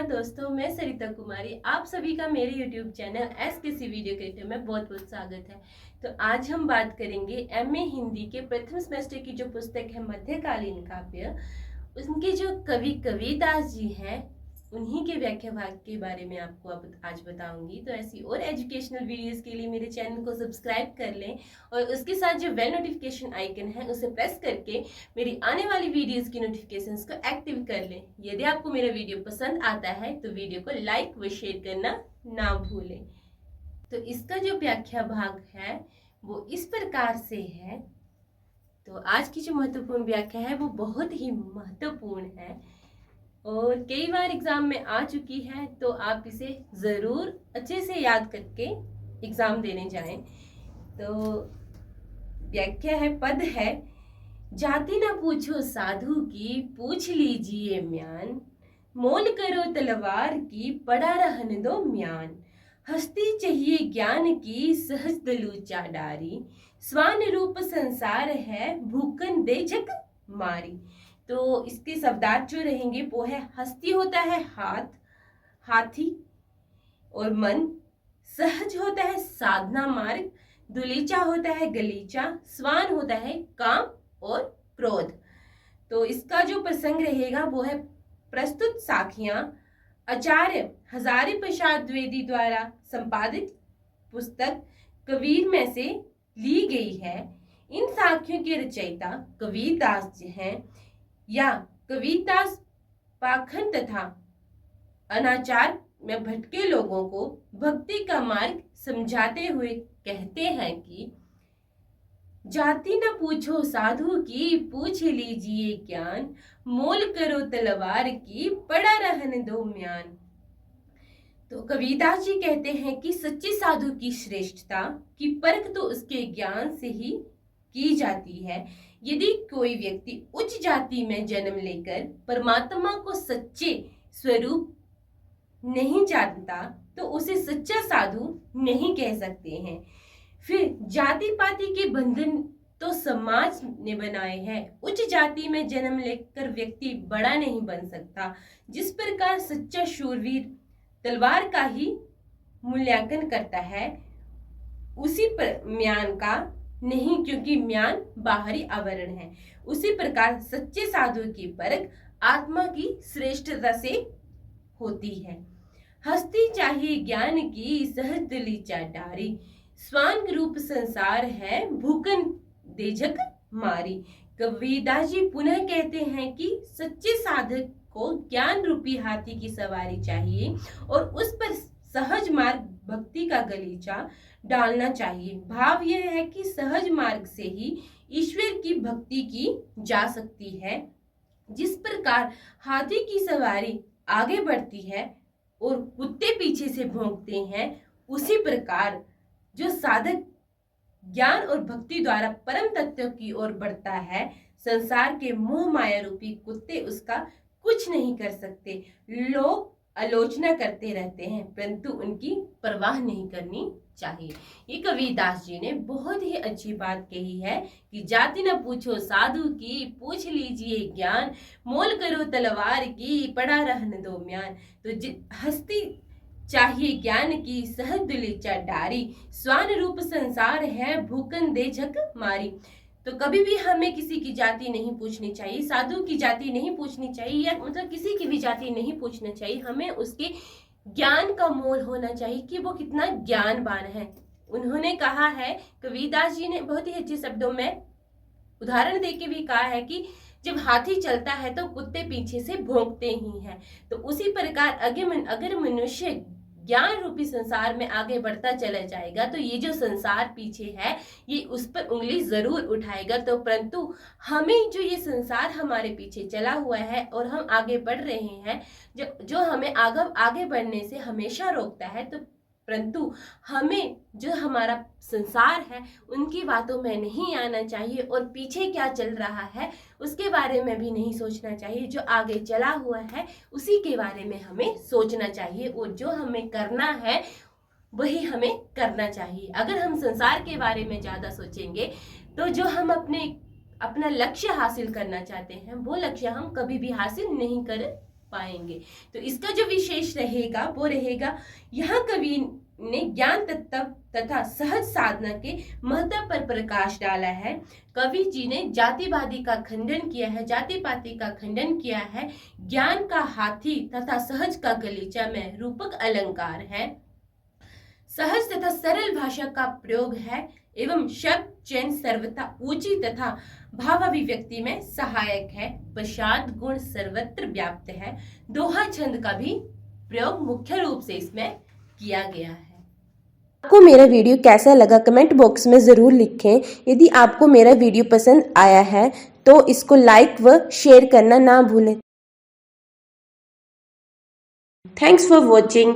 नमस्कार दोस्तों, मैं सरिता कुमारी। आप सभी का मेरे YouTube चैनल एसकेसी वीडियो क्रिएटर में बहुत बहुत स्वागत है। तो आज हम बात करेंगे एमए हिंदी के प्रथम सेमेस्टर की जो पुस्तक है मध्यकालीन काव्य, उनके जो कवि कविदास जी हैं उन्हीं के व्याख्या भाग के बारे में आपको अब आज बताऊंगी। तो ऐसी और एजुकेशनल वीडियोस के लिए मेरे चैनल को सब्सक्राइब कर लें और उसके साथ जो बेल नोटिफिकेशन आइकन है उसे प्रेस करके मेरी आने वाली वीडियोस की नोटिफिकेशंस को एक्टिव कर लें। यदि आपको मेरा वीडियो पसंद आता है तो वीडियो को लाइक व शेयर करना ना भूलें। तो इसका जो व्याख्या भाग है वो इस प्रकार से है। तो आज की जो महत्वपूर्ण व्याख्या है वो बहुत ही महत्वपूर्ण है और कई बार एग्जाम में आ चुकी है, तो आप इसे जरूर अच्छे से याद करके एग्जाम देने जाएं। तो व्याख्या है, पद है, जाति ना पूछो साधु की पूछ लीजिए म्यान, मोल करो तलवार की पड़ा रहने दो म्यान, हस्ती चाहिए ज्ञान की सहज दलूचा डारी, स्वान रूप संसार है भूखन दे झक मारी। तो इसके शब्दार्थ जो रहेंगे वो है, हस्ती होता है हाथ, हाथी और मन, सहज होता है साधना मार्ग, दुलीचा होता है गलीचा, स्वान होता है काम और क्रोध। तो इसका जो प्रसंग रहेगा वो है, प्रस्तुत साखियां आचार्य हजारी प्रसाद द्विवेदी द्वारा संपादित पुस्तक कबीर में से ली गई है। इन साखियों के रचयिता कबीरदास जी हैं या कबीरदास पाखंड तथा अनाचार में भटके लोगों को भक्ति का मार्ग समझाते हुए कहते हैं कि जाति न पूछो साधु की पूछ लीजिए ज्ञान, मोल करो तलवार की पड़ा रहने दो म्यान। तो कबीरदास जी कहते हैं कि सच्चे साधु की श्रेष्ठता की परख तो उसके ज्ञान से ही की जाती है। यदि कोई व्यक्ति उच्च जाति में जन्म लेकर परमात्मा को सच्चे स्वरूप नहीं जानता तो उसे सच्चा साधु नहीं कह सकते हैं। फिर जाति पाति के बंधन तो समाज ने बनाए हैं। उच्च जाति में जन्म लेकर व्यक्ति बड़ा नहीं बन सकता। जिस प्रकार सच्चा शूरवीर तलवार का ही मूल्यांकन करता है, उसी पर म्यान का नहीं, क्योंकि म्यान बाहरी आवरण है। उसी प्रकार सच्चे साधु की परख आत्मा की श्रेष्ठता से होती है। हस्ती चाहिए ज्ञान की सहज दलीचा डारी, स्वांग रूप संसार है भूखन देझक मारी। कबीरदास जी पुनः कहते हैं कि सच्चे साधक को ज्ञान रूपी हाथी की सवारी चाहिए और उस पर सहज मार्ग भक्ति का गलीचा डालना चाहिए। भाव यह है कि सहज मार्ग से ही ईश्वर की भक्ति की जा सकती है। जिस प्रकार हाथी की सवारी आगे बढ़ती है और कुत्ते पीछे से भौंकते हैं, उसी प्रकार जो साधक ज्ञान और भक्ति द्वारा परम तत्व की ओर बढ़ता है, संसार के मोह माया रूपी कुत्ते उसका कुछ नहीं कर सकते। लोग आलोचना करते रहते हैं परंतु उनकी परवाह नहीं करनी चाहिए। ये कबीरदास जी ने बहुत ही अच्छी बात कही है कि जाति न पूछो साधु की पूछ लीजिए ज्ञान, मोल करो तलवार की पड़ा रहने दो म्यान। तो हस्ती चाहिए ज्ञान की सहज दुलीचा डारी, स्वान रूप संसार है भूखन दे झक मारी। तो कभी भी हमें किसी की जाति नहीं पूछनी चाहिए, साधु की जाति नहीं पूछनी चाहिए, या मतलब किसी की भी जाति नहीं पूछना चाहिए। हमें उसके ज्ञान का मोल होना चाहिए कि वो कितना ज्ञानवान है। उन्होंने कहा है, कबीरदास जी ने बहुत ही अच्छे शब्दों में उदाहरण देके भी कहा है कि जब हाथी चलता है तो कुत्ते पीछे से भौंकते ही हैं। तो उसी प्रकार अगर मनुष्य ज्ञान रूपी संसार में आगे बढ़ता चला जाएगा तो ये जो संसार पीछे है ये उस पर उंगली जरूर उठाएगा। तो परंतु हमें जो ये संसार हमारे पीछे चला हुआ है और हम आगे बढ़ रहे हैं, जो हमें आगे बढ़ने से हमेशा रोकता है, तो परंतु हमें जो हमारा संसार है उनकी बातों में नहीं आना चाहिए और पीछे क्या चल रहा है उसके बारे में भी नहीं सोचना चाहिए। जो आगे चला हुआ है उसी के बारे में हमें सोचना चाहिए और जो हमें करना है वही हमें करना चाहिए। अगर हम संसार के बारे में ज्यादा सोचेंगे तो जो हम अपना लक्ष्य हासिल करना चाहते हैं वो लक्ष्य हम कभी भी हासिल नहीं कर पाएंगे। तो इसका जो विशेष रहेगा वो रहेगा, यहाँ कवि ने ज्ञान तत्व तथा सहज साधना के महत्व पर प्रकाश डाला है। कवि जी ने जातिवादी का खंडन किया है, जाति पाति का खंडन किया है। ज्ञान का हाथी तथा सहज का गलीचा में रूपक अलंकार है। सहज तथा सरल भाषा का प्रयोग है एवं शब्द चयन सर्वथा ऊंची तथा भावाभिव्यक्ति में सहायक है। पश्चात गुण सर्वत्र व्याप्त है। दोहा छंद का भी प्रयोग मुख्य रूप से इसमें किया गया है। आपको मेरा वीडियो कैसा लगा कमेंट बॉक्स में ज़रूर लिखें। यदि आपको मेरा वीडियो पसंद आया है तो इसको लाइक व शेयर करना ना भूलें। Thanks for watching.